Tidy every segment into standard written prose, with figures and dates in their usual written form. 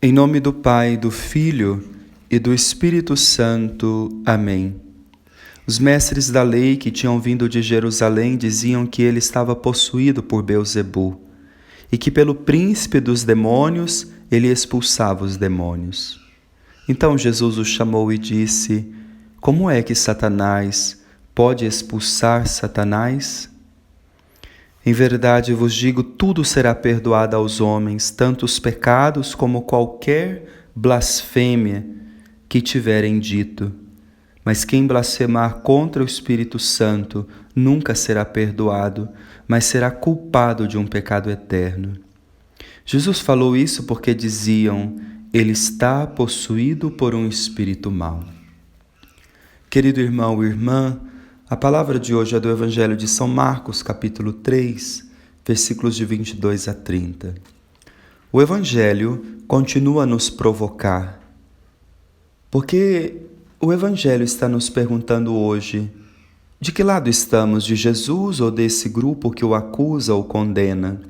Em nome do Pai, do Filho e do Espírito Santo. Amém. Os mestres da lei que tinham vindo de Jerusalém diziam que ele estava possuído por Beelzebu e que pelo príncipe dos demônios ele expulsava os demônios. Então Jesus os chamou e disse: Como é que Satanás pode expulsar Satanás? Em verdade vos digo, tudo será perdoado aos homens, tanto os pecados como qualquer blasfêmia que tiverem dito. Mas quem blasfemar contra o Espírito Santo nunca será perdoado, mas será culpado de um pecado eterno. Jesus falou isso porque diziam: ele está possuído por um espírito mau. Querido irmão e irmã, a palavra de hoje é do Evangelho de São Marcos, capítulo 3, versículos de 22 a 30. O Evangelho continua a nos provocar, porque o Evangelho está nos perguntando hoje: de que lado estamos, de Jesus ou desse grupo que o acusa ou condena?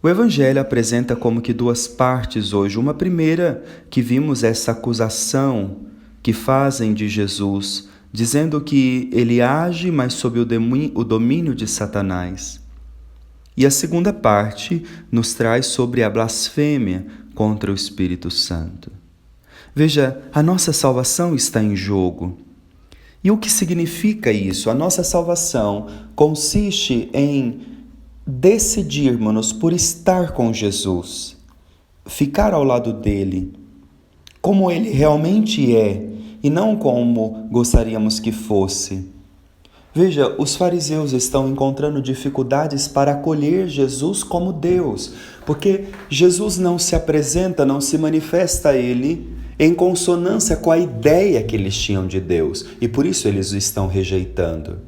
O Evangelho apresenta como que duas partes hoje. Uma primeira, que vimos essa acusação que fazem de Jesus, dizendo que ele age, mas sob o domínio de Satanás. E a segunda parte nos traz sobre a blasfêmia contra o Espírito Santo. Veja, a nossa salvação está em jogo. E o que significa isso? A nossa salvação consiste em decidirmos por estar com Jesus, ficar ao lado dele, como ele realmente é, e não como gostaríamos que fosse. Veja, os fariseus estão encontrando dificuldades para acolher Jesus como Deus, porque Jesus não se apresenta, não se manifesta a ele em consonância com a ideia que eles tinham de Deus, e por isso eles o estão rejeitando.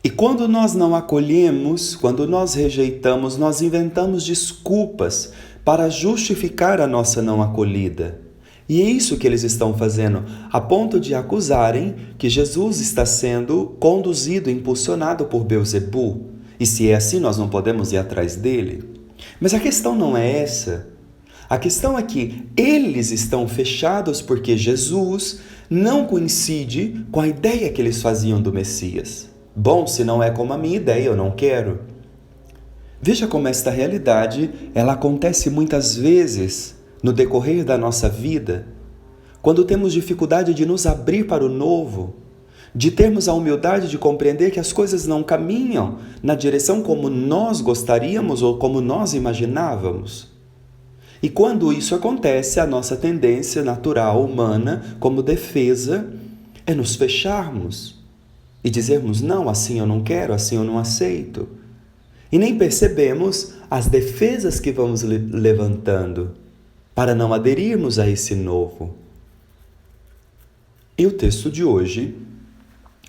E quando nós não acolhemos, quando nós rejeitamos, nós inventamos desculpas para justificar a nossa não acolhida. E é isso que eles estão fazendo, a ponto de acusarem que Jesus está sendo conduzido, impulsionado por Beelzebu. E se é assim, nós não podemos ir atrás dele. Mas a questão não é essa. A questão é que eles estão fechados porque Jesus não coincide com a ideia que eles faziam do Messias. Bom, se não é como a minha ideia, eu não quero. Veja como esta realidade, ela acontece muitas vezes no decorrer da nossa vida, quando temos dificuldade de nos abrir para o novo, de termos a humildade de compreender que as coisas não caminham na direção como nós gostaríamos ou como nós imaginávamos. E quando isso acontece, a nossa tendência natural, humana, como defesa, é nos fecharmos e dizermos: não, assim eu não quero, assim eu não aceito. E nem percebemos as defesas que vamos levantando para não aderirmos a esse novo. E o texto de hoje,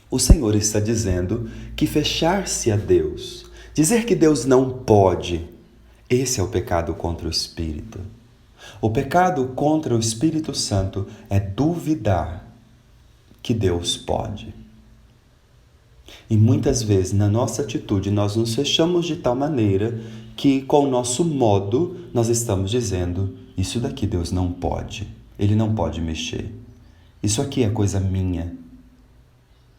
o Senhor está dizendo que fechar-se a Deus, dizer que Deus não pode, esse é o pecado contra o Espírito. O pecado contra o Espírito Santo é duvidar que Deus pode. E muitas vezes, na nossa atitude, nós nos fechamos de tal maneira que, com o nosso modo, nós estamos dizendo: isso daqui Deus não pode, Ele não pode mexer. Isso aqui é coisa minha.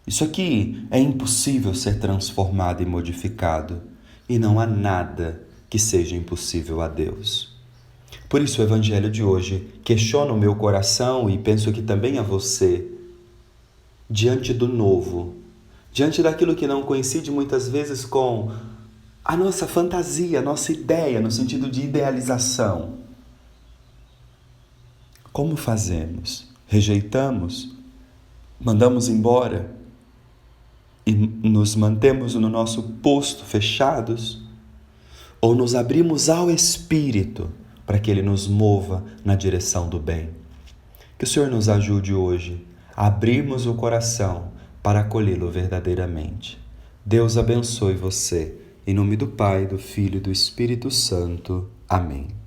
Isso aqui é impossível ser transformado e modificado. E não há nada que seja impossível a Deus. Por isso o Evangelho de hoje questiona o meu coração e penso que também a você, diante do novo, diante daquilo que não coincide muitas vezes com a nossa fantasia, a nossa ideia, no sentido de idealização. Como fazemos? Rejeitamos? Mandamos embora? E nos mantemos no nosso posto fechados? Ou nos abrimos ao Espírito para que Ele nos mova na direção do bem? Que o Senhor nos ajude hoje a abrirmos o coração para acolhê-lo verdadeiramente. Deus abençoe você. Em nome do Pai, do Filho e do Espírito Santo. Amém.